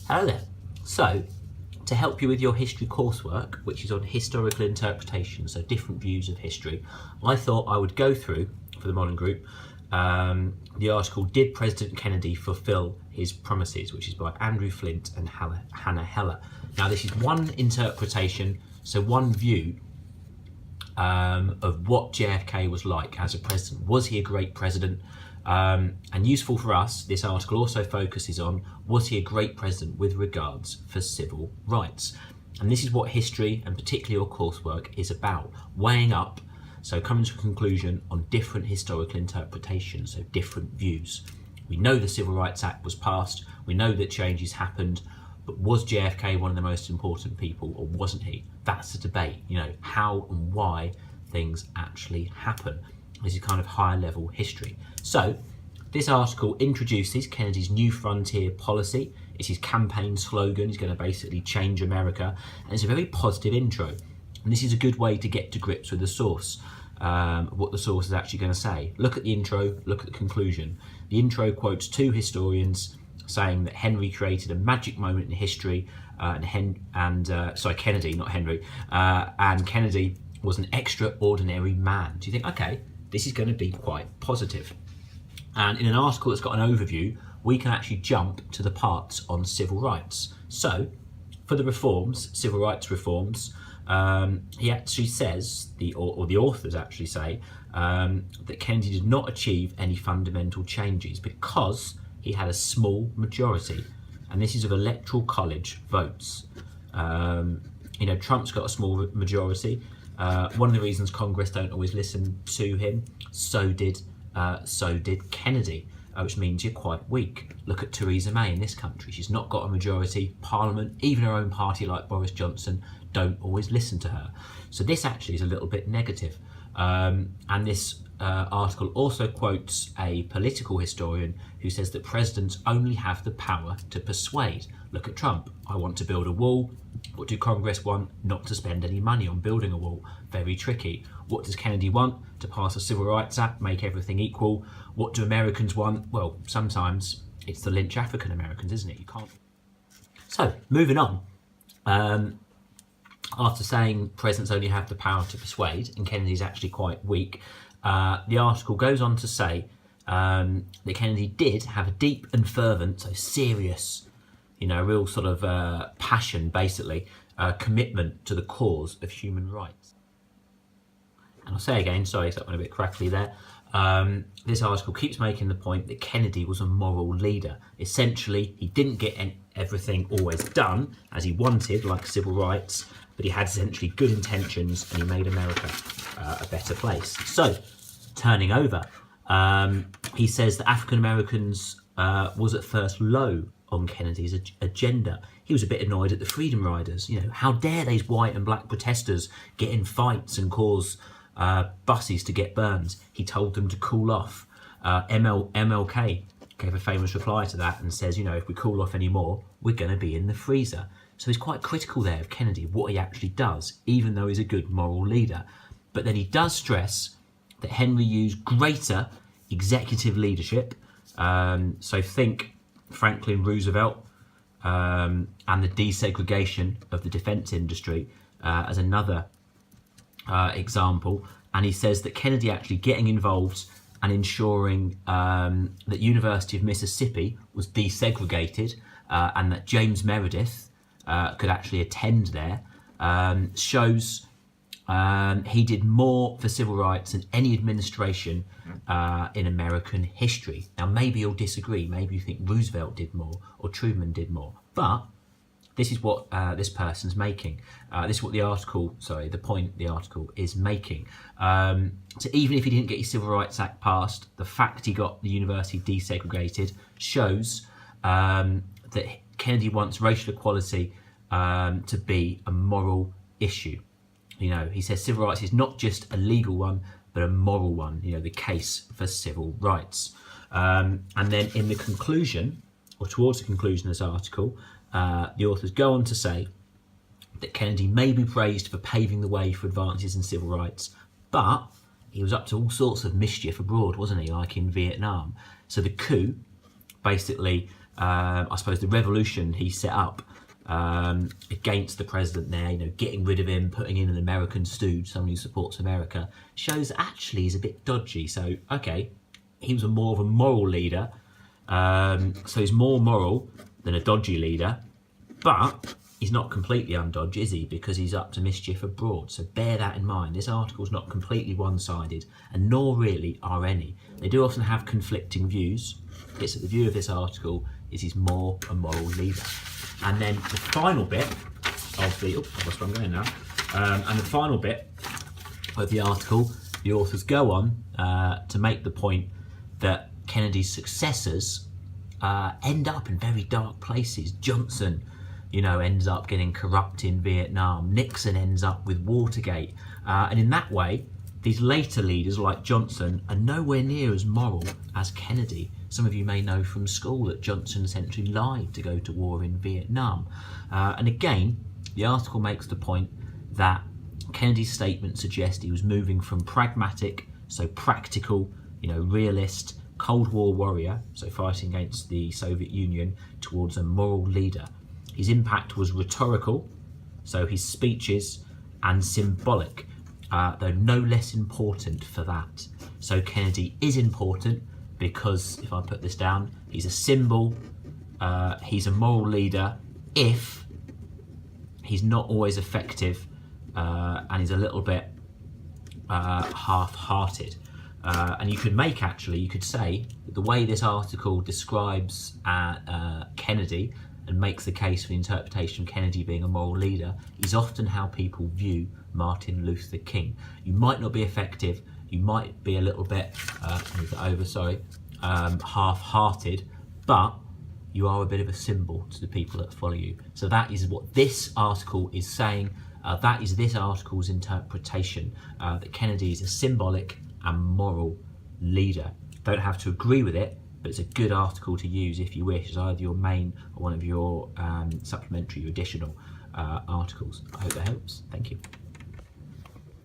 Hello there. So, to help you with your history coursework, which is on historical interpretation, so different views of history, I thought I would go through, for the modern group, the article, Did President Kennedy Fulfill His Promises?, which is by Andrew Flint and Hannah Helliar. Now, this is one interpretation, so one view of what JFK was like as a president. Was he a great president? And useful for us, this article also focuses on, was he a great president with regards for civil rights? And this is what history, and particularly your coursework, is about, weighing up, so coming to a conclusion on different historical interpretations, so different views. We know the Civil Rights Act was passed, we know that changes happened, but was JFK one of the most important people, or wasn't he? That's the debate, how and why things actually happen. This is kind of higher level history. So this article introduces Kennedy's New Frontier policy. It's his campaign slogan. He's going to basically change America. And it's a very positive intro. And this is a good way to get to grips with the source, what the source is actually going to say. Look at the intro, look at the conclusion. The intro quotes two historians saying that Henry created a magic moment in history, Kennedy, not Henry, and Kennedy was an extraordinary man. Do you think, okay, this is going to be quite positive? And in an article that's got an overview, we can actually jump to the parts on civil rights. So, for the reforms, civil rights reforms, he actually says, the authors actually say, that Kennedy did not achieve any fundamental changes because he had a small majority, and this is of electoral college votes. Trump's got a small majority. One of the reasons Congress don't always listen to him, so did Kennedy, which means you're quite weak. Look at Theresa May in this country. She's not got a majority. Parliament, even her own party like Boris Johnson, don't always listen to her. So this actually is a little bit negative. And this article also quotes a political historian who says that presidents only have the power to persuade. Look at Trump. I want to build a wall. What do Congress want? Not to spend any money on building a wall. Very tricky. What does Kennedy want? To pass a Civil Rights Act, make everything equal. What do Americans want? Well, sometimes it's to lynch African Americans, isn't it? You can't. So, moving on. After saying presidents only have the power to persuade, and Kennedy's actually quite weak, the article goes on to say that Kennedy did have a deep and fervent, so serious, real sort of passion, basically, commitment to the cause of human rights. And I'll say again, sorry, that went a bit crackly there. This article keeps making the point that Kennedy was a moral leader. Essentially, he didn't get everything always done as he wanted, like civil rights, but he had essentially good intentions and he made America a better place. So, turning over, he says that African Americans was at first low on Kennedy's agenda. He was a bit annoyed at the Freedom Riders. How dare these white and black protesters get in fights and cause buses to get burned? He told them to cool off. MLK gave a famous reply to that and says, if we cool off anymore, we're going to be in the freezer. So he's quite critical there of Kennedy, what he actually does, even though he's a good moral leader. But then he does stress that Henry used greater executive leadership. So think Franklin Roosevelt and the desegregation of the defense industry as another example. And he says that Kennedy actually getting involved and ensuring that University of Mississippi was desegregated and that James Meredith could actually attend there, shows he did more for civil rights than any administration in American history. Now, maybe you'll disagree. Maybe you think Roosevelt did more or Truman did more. But this is what this person's making. This is what the point the article is making. So even if he didn't get his Civil Rights Act passed, the fact he got the university desegregated shows that Kennedy wants racial equality to be a moral issue. He says civil rights is not just a legal one, but a moral one, the case for civil rights. And then in the conclusion, or towards the conclusion of this article, the authors go on to say that Kennedy may be praised for paving the way for advances in civil rights, but he was up to all sorts of mischief abroad, wasn't he, like in Vietnam. So the coup basically I suppose, the revolution he set up against the president there, getting rid of him, putting in an American stooge, someone who supports America, shows that actually he's a bit dodgy. So, okay, he was more of a moral leader, so he's more moral than a dodgy leader, but he's not completely undodgy, is he? Because he's up to mischief abroad. So bear that in mind. This article's not completely one-sided, and nor really are any. They do often have conflicting views. It's that the view of this article is he's more a moral leader. And then the final bit of the, I've lost where I'm going now. And the final bit of the article, the authors go on to make the point that Kennedy's successors end up in very dark places. Johnson, ends up getting corrupt in Vietnam. Nixon ends up with Watergate. And in that way, these later leaders like Johnson are nowhere near as moral as Kennedy. Some of you may know from school that Johnson essentially lied to go to war in Vietnam. And again, the article makes the point that Kennedy's statement suggests he was moving from pragmatic, so practical, realist, Cold War warrior, so fighting against the Soviet Union, towards a moral leader. His impact was rhetorical, so his speeches, and symbolic, though no less important for that. So Kennedy is important because, if I put this down, he's a symbol, he's a moral leader if he's not always effective and he's a little bit half-hearted. And you could say that the way this article describes Kennedy and makes the case for the interpretation of Kennedy being a moral leader is often how people view Martin Luther King. You might not be effective, you might be a little bit, half-hearted, but you are a bit of a symbol to the people that follow you. So that is what this article is saying. That is this article's interpretation, that Kennedy is a symbolic and moral leader. Don't have to agree with it, but it's a good article to use if you wish as either your main or one of your supplementary or additional articles. I hope that helps. Thank you.